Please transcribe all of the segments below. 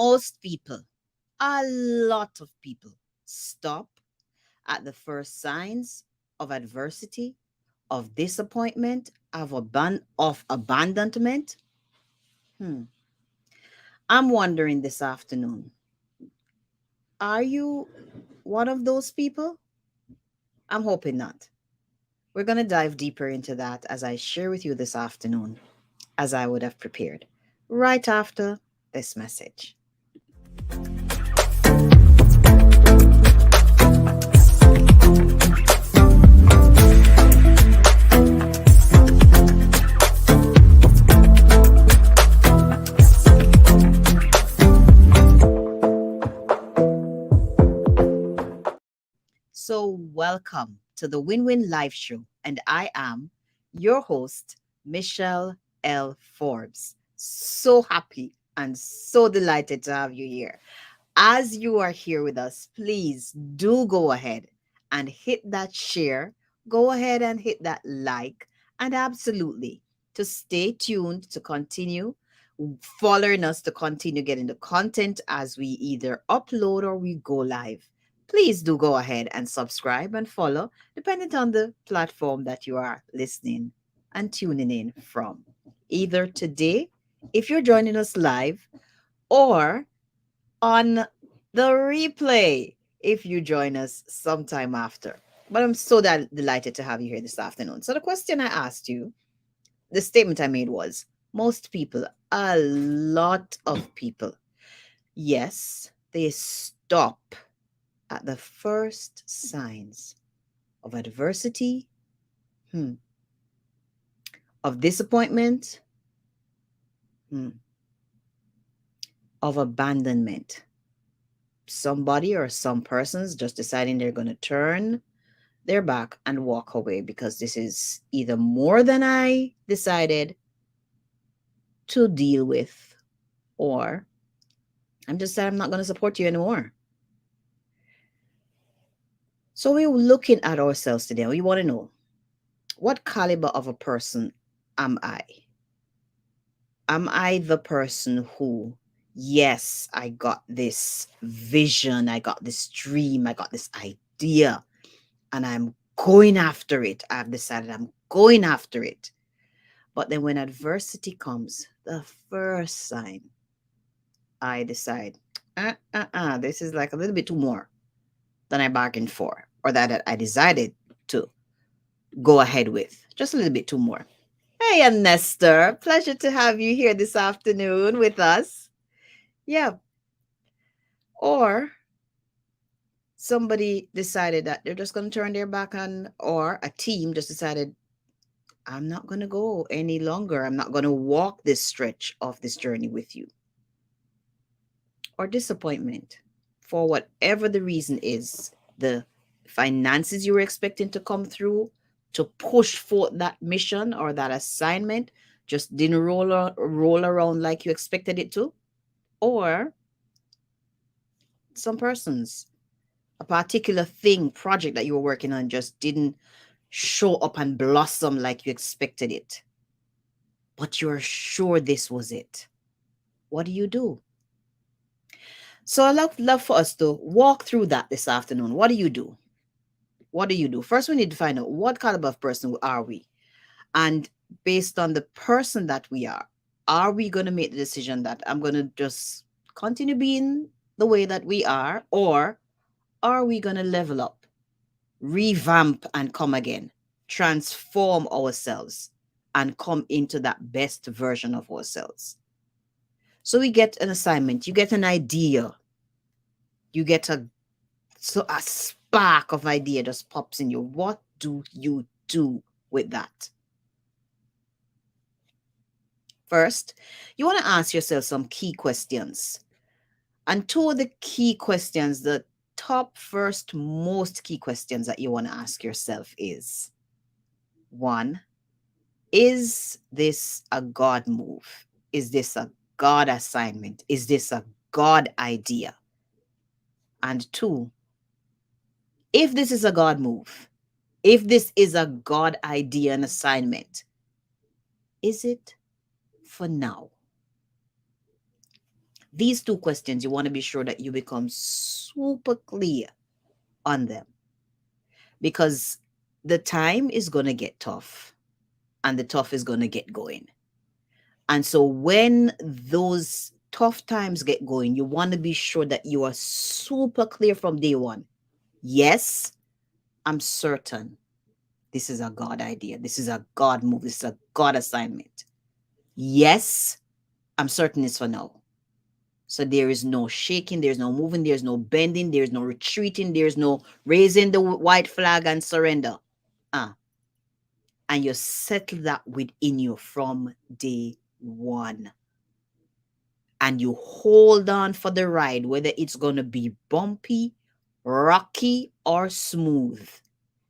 most people, a lot of people, stop at the first signs of adversity, of disappointment, of abandonment. Hmm. I'm wondering this afternoon, are you one of those people? I'm hoping not. We're going to dive deeper into that as I share with you this afternoon, as I would have prepared, right after this message. So, welcome to the Win Win Live Show, and I am your host, Michelle L. Forbes. So happy and so delighted to have you here. As you are here with us, please do go ahead and hit that share, go ahead and hit that like, and absolutely to stay tuned to continue following us to continue getting the content as we either upload or we go live. Please do go ahead and subscribe and follow, depending on the platform that you are listening and tuning in from. Either today, if you're joining us live, or on the replay if you join us sometime after. But I'm so delighted to have you here this afternoon. So, the question I asked you, the statement I made was most people, a lot of people, yes, they stop at the first signs of adversity, hmm, of disappointment, hmm, of abandonment. Somebody or some persons just deciding they're going to turn their back and walk away because this is either more than I decided to deal with, or I'm just saying I'm not going to support you anymore. So we're looking at ourselves today. We want to know, what caliber of a person am I? Am I the person who, yes, I got this vision, I got this dream, I got this idea, and I'm going after it. I've decided I'm going after it. But then when adversity comes, the first sign, I decide, this is like a little bit too more than I bargained for, or that I decided to go ahead with. Just a little bit too more. Hey, Nestor, pleasure to have you here this afternoon with us. Yeah. Or somebody decided that they're just going to turn their back on, or a team just decided, I'm not going to go any longer. I'm not going to walk this stretch of this journey with you. Or disappointment for whatever the reason is, the finances you were expecting to come through to push forth that mission or that assignment just didn't roll around like you expected it to. Or some persons, a particular project that you were working on just didn't show up and blossom like you expected it, but you're sure this was it. What do you do? So I love for us to walk through that this afternoon. What do you do? What do you do? First, we need to find out what caliber of person are we? And based on the person that we are we going to make the decision that I'm going to just continue being the way that we or are we going to level up, revamp, and come again, transform ourselves, and come into that best version of ourselves? So we get an assignment, you get an idea, you get a spark of idea just pops in you. What do you do with that? First, you want to ask yourself some key questions. And two of the key questions, the top first most key questions that you want to ask yourself is, one, is this a God move? Is this a God assignment? Is this a God idea? And two, if this is a God move, if this is a God idea and assignment, is it for now? These two questions, you want to be sure that you become super clear on them, because the time is going to get tough and the tough is going to get going. And so when those tough times get going, you want to be sure that you are super clear from day one. Yes, I'm certain this is a God idea. This is a God move. This is a God assignment. Yes, I'm certain it's for now. So there is no shaking, there's no moving, there's no bending, there's no retreating, there's no raising the white flag and surrender. Ah, and you settle that within you from day one. And you hold on for the ride, whether it's going to be bumpy, rocky, or smooth.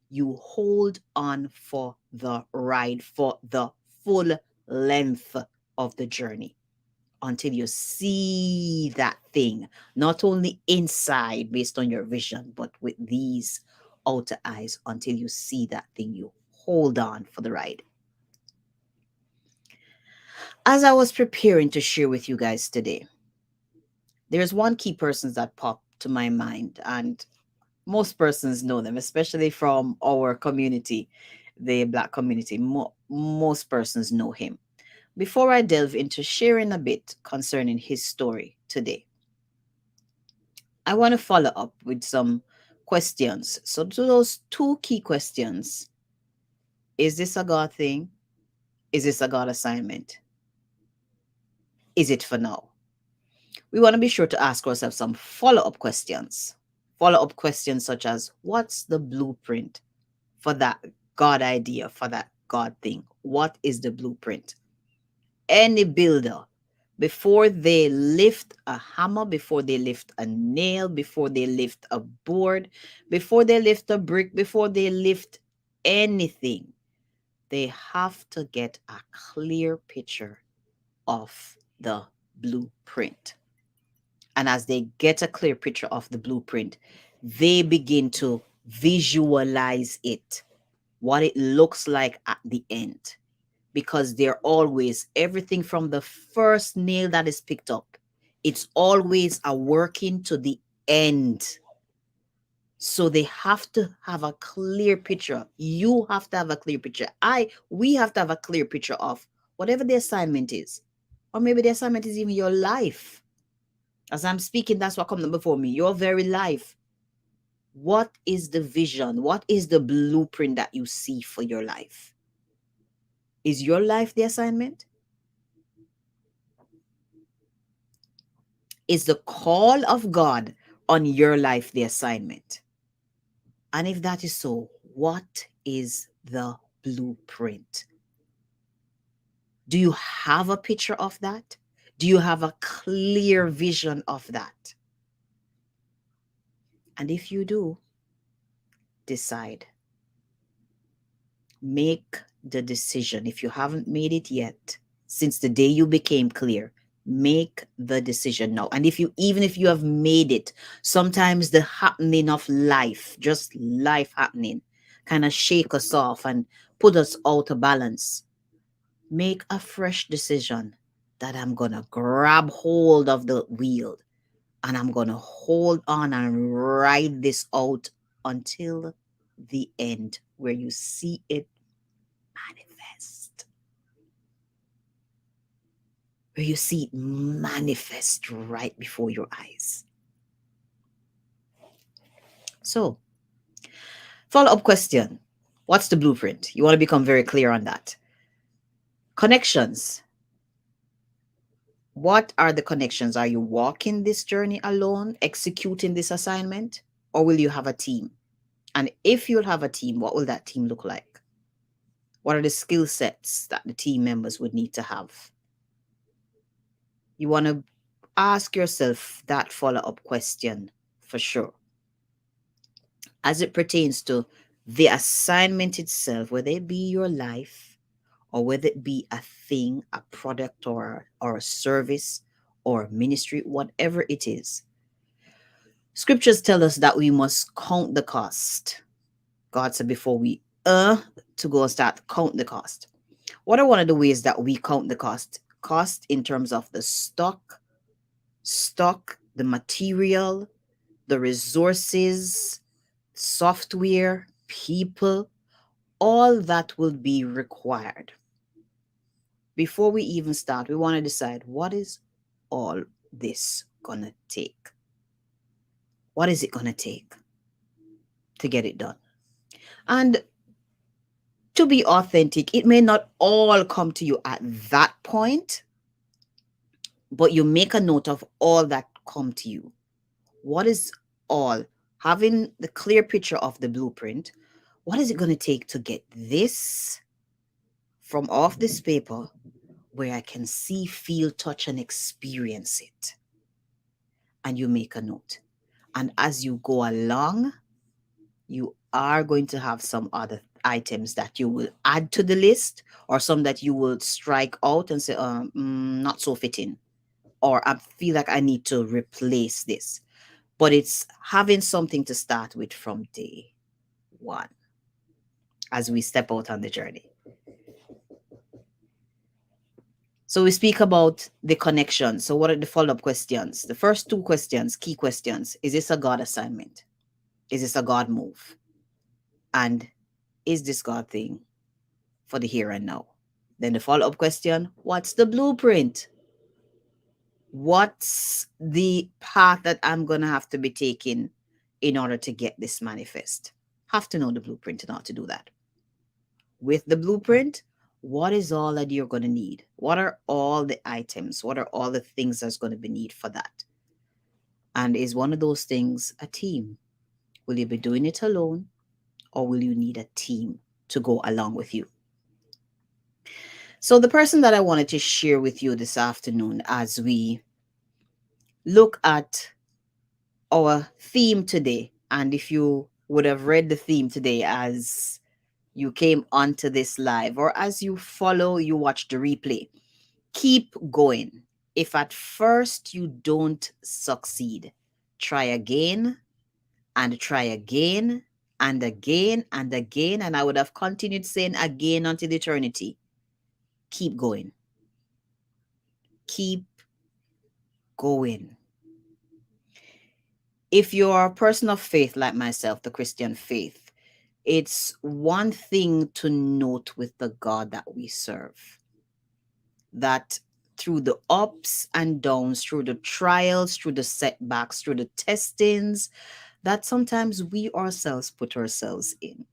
You hold on for the ride, for the full length of the journey, until you see that thing, not only inside based on your vision, but with these outer eyes, until you see that thing. You hold on for the ride. As I was preparing to share with you guys today, there's one key person that popped to my mind, and most persons know them, especially from our community, the Black community. Most persons know him. Before I delve into sharing a bit concerning his story today, I want to follow up with some questions. So, to those two key questions: is this a God thing? Is this a God assignment? Is it for now? We want to be sure to ask ourselves some follow up questions. Follow up questions such as: what's the blueprint for that God idea, for that God thing? What is the blueprint? Any builder, before they lift a hammer, before they lift a nail, before they lift a board, before they lift a brick, before they lift anything, they have to get a clear picture of the blueprint. And as they get a clear picture of the blueprint, they begin to visualize it, what it looks like at the end. Because they're always, everything from the first nail that is picked up, it's always a working to the end. So they have to have a clear picture. You have to have a clear picture. We have to have a clear picture of whatever the assignment is. Or maybe the assignment is even your life. As I'm speaking, that's what comes before me, your very life. What is the vision? What is the blueprint that you see for your life? Is your life the assignment? Is the call of God on your life the assignment? And if that is so, what is the blueprint? Do you have a picture of that? Do you have a clear vision of that? And if you do, decide. Make the decision. If you haven't made it yet, since the day you became clear, make the decision now. And even if you have made it, sometimes the happening of life, just life happening, kind of shake us off and put us out of balance. Make a fresh decision that I'm going to grab hold of the wheel and I'm going to hold on and ride this out until the end, where you see it manifest. Where you see it manifest right before your eyes. So, follow up question: what's the blueprint? You want to become very clear on that. Connections. What are the connections? Are you walking this journey alone, executing this assignment, or will you have a team? And if you'll have a team, what will that team look like? What are the skill sets that the team members would need to have? You want to ask yourself that follow up question for sure. As it pertains to the assignment itself, whether it be your life or whether it be a thing, a product, or a service or a ministry, whatever it is, scriptures tell us that we must count the cost. God said before we to go start count the cost. What are one of the ways that we count the cost? Cost in terms of the stock, stock, the material, the resources, software, people, all that will be required. Before we even start, we want to decide, what is all this gonna take? What is it gonna take to get it done? And to be authentic, it may not all come to you at that point, but you make a note of all that come to you. What is all? Having the clear picture of the blueprint, what is it going to take to get this from off this paper where I can see, feel, touch, and experience it? And you make a note. And as you go along, you are going to have some other items that you will add to the list, or some that you will strike out and say, not so fitting, or I feel like I need to replace this. But it's having something to start with from day one as we step out on the journey. So we speak about the connection. So what are the follow-up questions? The first two questions, key questions. Is this a God assignment? Is this a God move? And is this God thing for the here and now? Then the follow-up question, what's the blueprint? What's the path that I'm going to have to be taking in order to get this manifest? Have to know the blueprint in order to do that. With the blueprint, what is all that you're going to need? What are all the items? What are all the things that's going to be need for that? And is one of those things a team? Will you be doing it alone, or will you need a team to go along with you? So the person that I wanted to share with you this afternoon as we look at our theme today, and if you would have read the theme today as you came onto this live, or as you follow, you watch the replay, keep going. If at first you don't succeed, try again and try again and again and again. And I would have continued saying again until eternity. Keep going. Keep going. If you're a person of faith like myself, the Christian faith, it's one thing to note with the God that we serve, that through the ups and downs, through the trials, through the setbacks, through the testings, that sometimes we ourselves put ourselves in,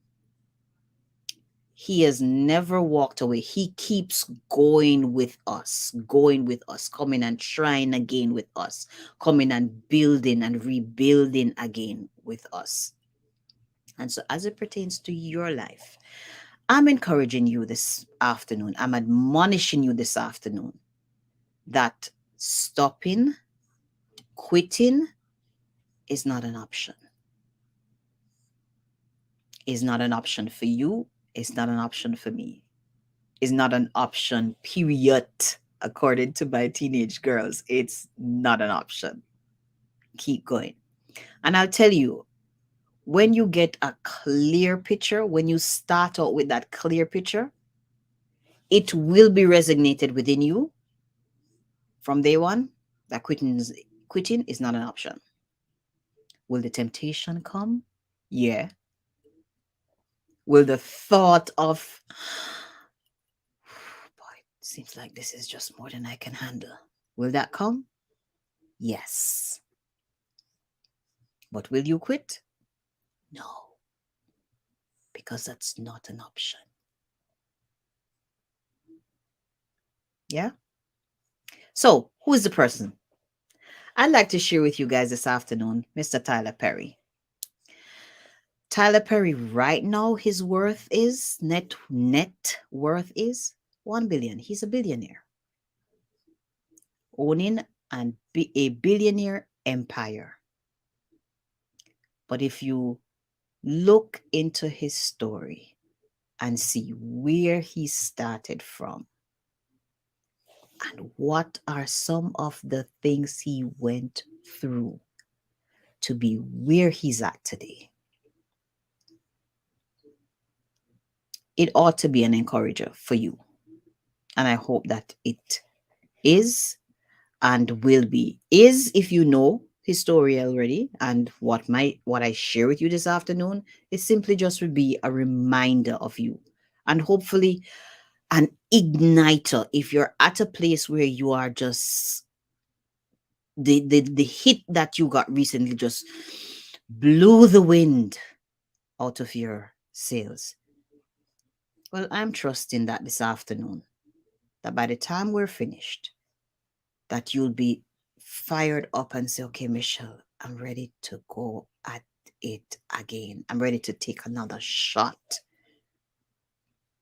he has never walked away. He keeps going with us, coming and trying again with us, coming and building and rebuilding again with us. And so as it pertains to your life, I'm encouraging you this afternoon, I'm admonishing you this afternoon that stopping, quitting is not an option. Is not an option for you. It's not an option for me. Is not an option, period. According to my teenage girls, it's not an option. Keep going. And I'll tell you, when you get a clear picture, when you start out with that clear picture, it will be resonated within you from day one that quitting is not an option. Will the temptation come? Yeah. Will the thought of, boy, it seems like this is just more than I can handle, will that come? Yes. But will you quit? No, because that's not an option. Yeah? So, who is the person? I'd like to share with you guys this afternoon, Mr. Tyler Perry. Tyler Perry, right now, his worth is, net worth is 1 billion. He's a billionaire, owning a billionaire empire. But if you look into his story and see where he started from, and what are some of the things he went through to be where he's at today, it ought to be an encourager for you. And I hope that it is. and will be is, if you know his story already, and what I share with you this afternoon is simply just would be a reminder of you, and hopefully an igniter if you're at a place where you are just the hit that you got recently just blew the wind out of your sails. Well, I'm trusting that this afternoon, that by the time we're finished, that you'll be fired up and say, okay, Michelle, I'm ready to go at it again. I'm ready to take another shot.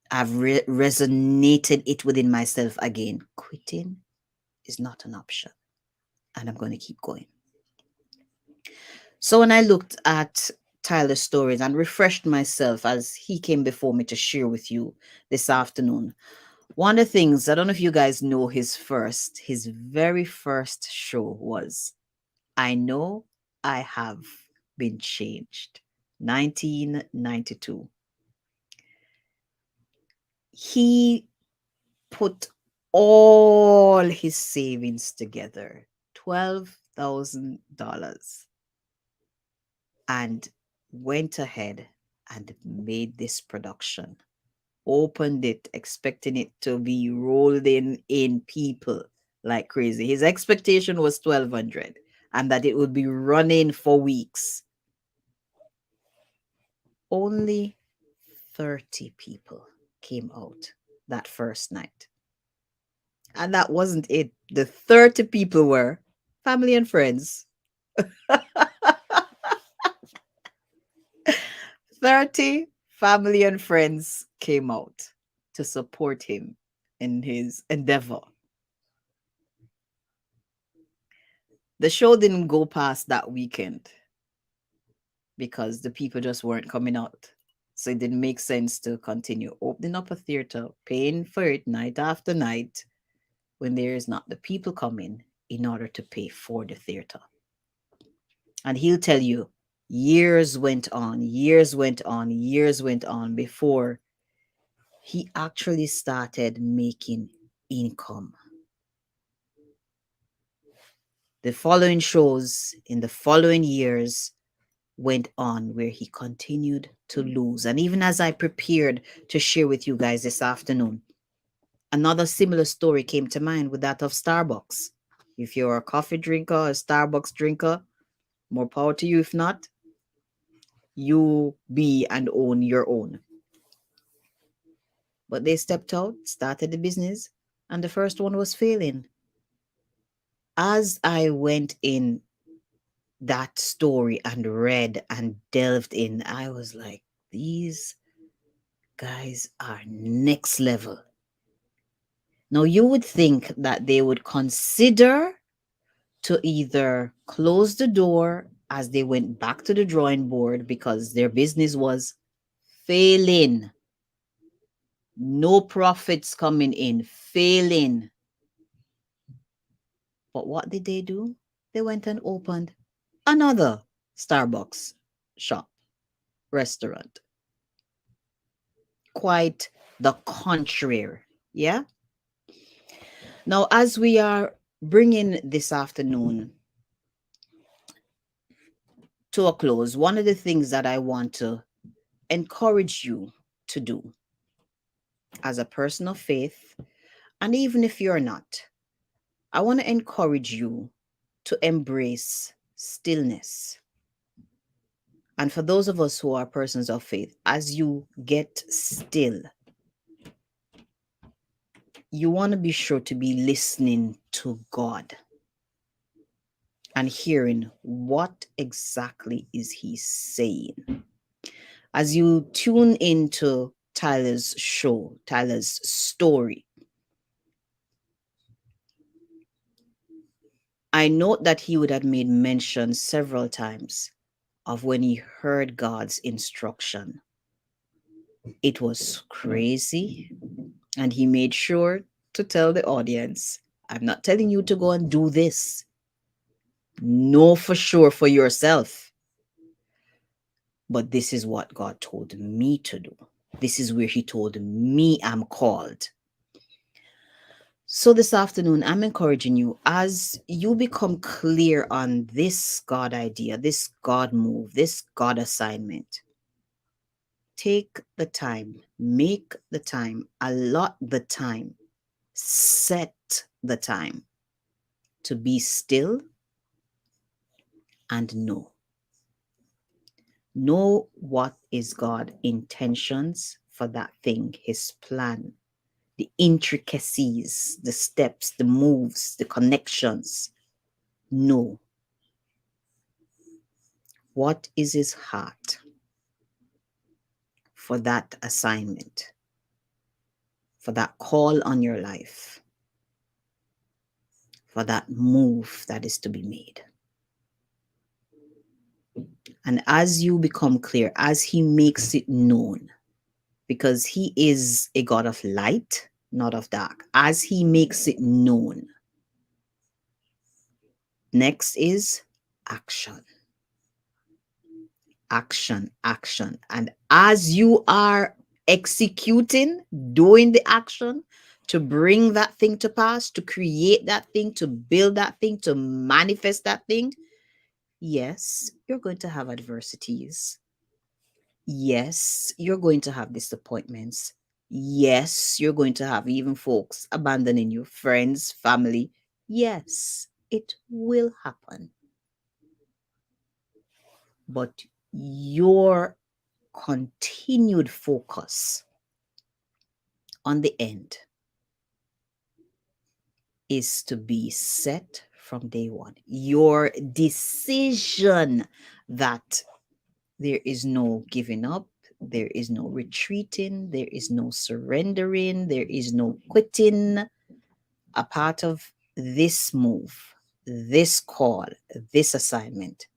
I've resonated it within myself again. Quitting is not an option, and I'm going to keep going. So when I looked at Tyler's stories and refreshed myself as he came before me to share with you this afternoon, one of the things, I don't know if you guys know his very first show was I Know I Have Been Changed, 1992. He put all his savings together, $12,000, and went ahead and made this production. Opened it, expecting it to be rolling in people like crazy. His expectation was 1,200 and that it would be running for weeks. Only 30 people came out that first night. And that wasn't it. The 30 people were family and friends. 30 family and friends came out to support him in his endeavor. The show didn't go past that weekend because the people just weren't coming out. So it didn't make sense to continue opening up a theater, paying for it night after night when there is not the people coming in order to pay for the theater. And he'll tell you, years went on, years went on, years went on before he actually started making income. The following shows in the following years went on where he continued to lose. And even as I prepared to share with you guys this afternoon, another similar story came to mind with that of Starbucks. If you're a coffee drinker, a Starbucks drinker, more power to you. If not, you be and own your own. But they stepped out, started the business, and the first one was failing. As I went in that story and read and delved in, I was like, these guys are next level. Now, you would think that they would consider to either close the door as they went back to the drawing board because their business was failing. No profits coming in, failing. But what did they do? They went and opened another Starbucks shop, restaurant. Quite the contrary. Yeah. Now, as we are bringing this afternoon to a close, one of the things that I want to encourage you to do as a person of faith, and even if you're not, I want to encourage you to embrace stillness. And for those of us who are persons of faith, as you get still, you want to be sure to be listening to God and hearing what exactly is he saying. As you tune into Tyler's show, Tyler's story, I note that he would have made mention several times of when he heard God's instruction. It was crazy, and he made sure to tell the audience, I'm not telling you to go and do this. Know for sure for yourself. But this is what God told me to do. This is where he told me I'm called. So this afternoon, I'm encouraging you as you become clear on this God idea, this God move, this God assignment. Take the time, make the time, allot the time, set the time to be still and know. Know what is God's intentions for that thing, his plan, the intricacies, the steps, the moves, the connections. Know what is his heart for that assignment, for that call on your life, for that move that is to be made. And as you become clear, as he makes it known, because he is a God of light, not of dark, as he makes it known, next is action. Action, action. And as you are executing, doing the action to bring that thing to pass, to create that thing, to build that thing, to manifest that thing, yes, you're going to have adversities. Yes, you're going to have disappointments. Yes, you're going to have even folks abandoning you, friends, family. Yes, it will happen. But your continued focus on the end is to be set from day one. Your decision that there is no giving up, there is no retreating, there is no surrendering, there is no quitting. A part of this move, this call, this assignment.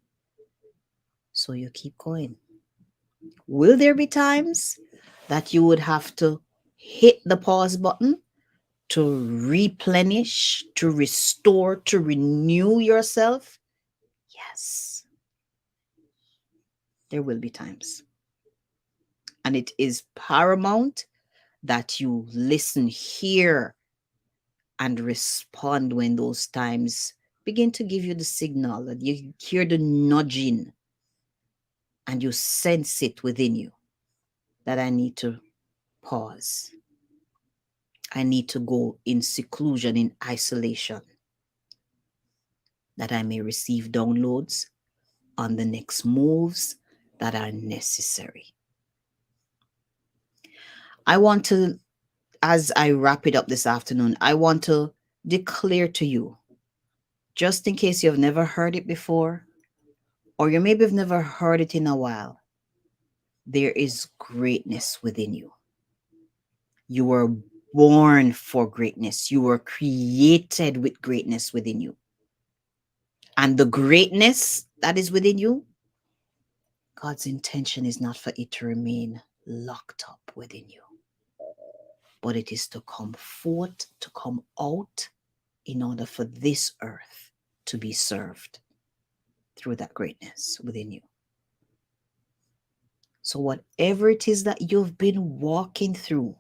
So you keep going. Will there be times that you would have to hit the pause button to replenish, to restore, to renew yourself? Yes, there will be times. And it is paramount that you listen, hear, and respond when those times begin to give you the signal, that you hear the nudging and you sense it within you that I need to pause. I need to go in seclusion, in isolation, that I may receive downloads on the next moves that are necessary. I want to, as I wrap it up this afternoon, I want to declare to you, just in case you've never heard it before, or you maybe have never heard it in a while, there is greatness within you. You were born for greatness. You were created with greatness within you. And the greatness that is within you, God's intention is not for it to remain locked up within you, but it is to come forth, to come out in order for this earth to be served through that greatness within you. So whatever it is that you've been walking through,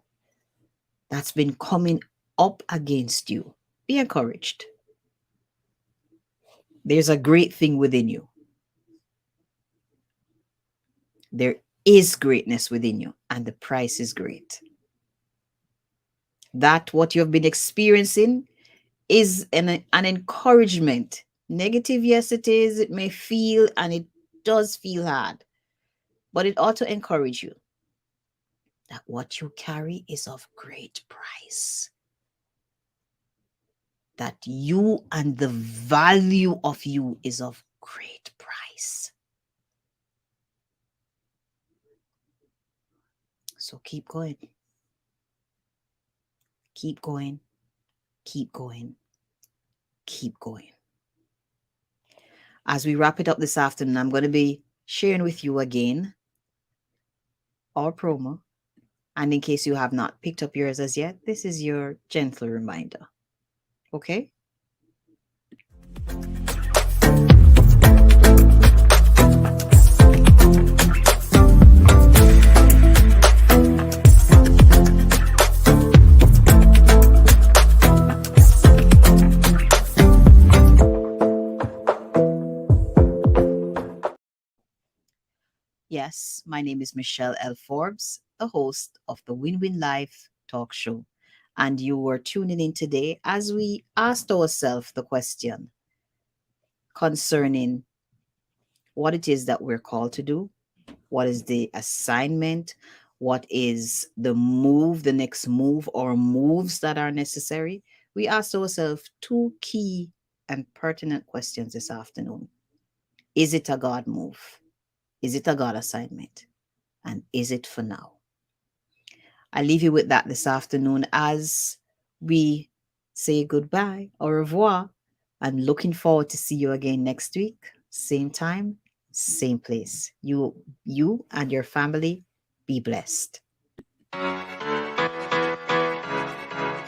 that's been coming up against you, be encouraged. There's a great thing within you. There is greatness within you, and the price is great. That what you have been experiencing is an encouragement. Negative, yes, it is. It may feel, and it does feel hard, but it ought to encourage you that what you carry is of great price. That you and the value of you is of great price. So keep going. Keep going. Keep going. Keep going. As we wrap it up this afternoon, I'm going to be sharing with you again our promo. And in case you have not picked up yours as yet, this is your gentle reminder. Okay? Yes, my name is Michelle L. Forbes, the host of the Win Win Life talk show. And you were tuning in today as we asked ourselves the question concerning what it is that we're called to do, what is the assignment, what is the move, the next move or moves that are necessary. We asked ourselves two key and pertinent questions this afternoon. Is it a God move? Is it a God assignment? And is it for now? I leave you with that this afternoon as we say goodbye, au revoir, and looking forward to see you again next week, same time, same place. You and your family be blessed.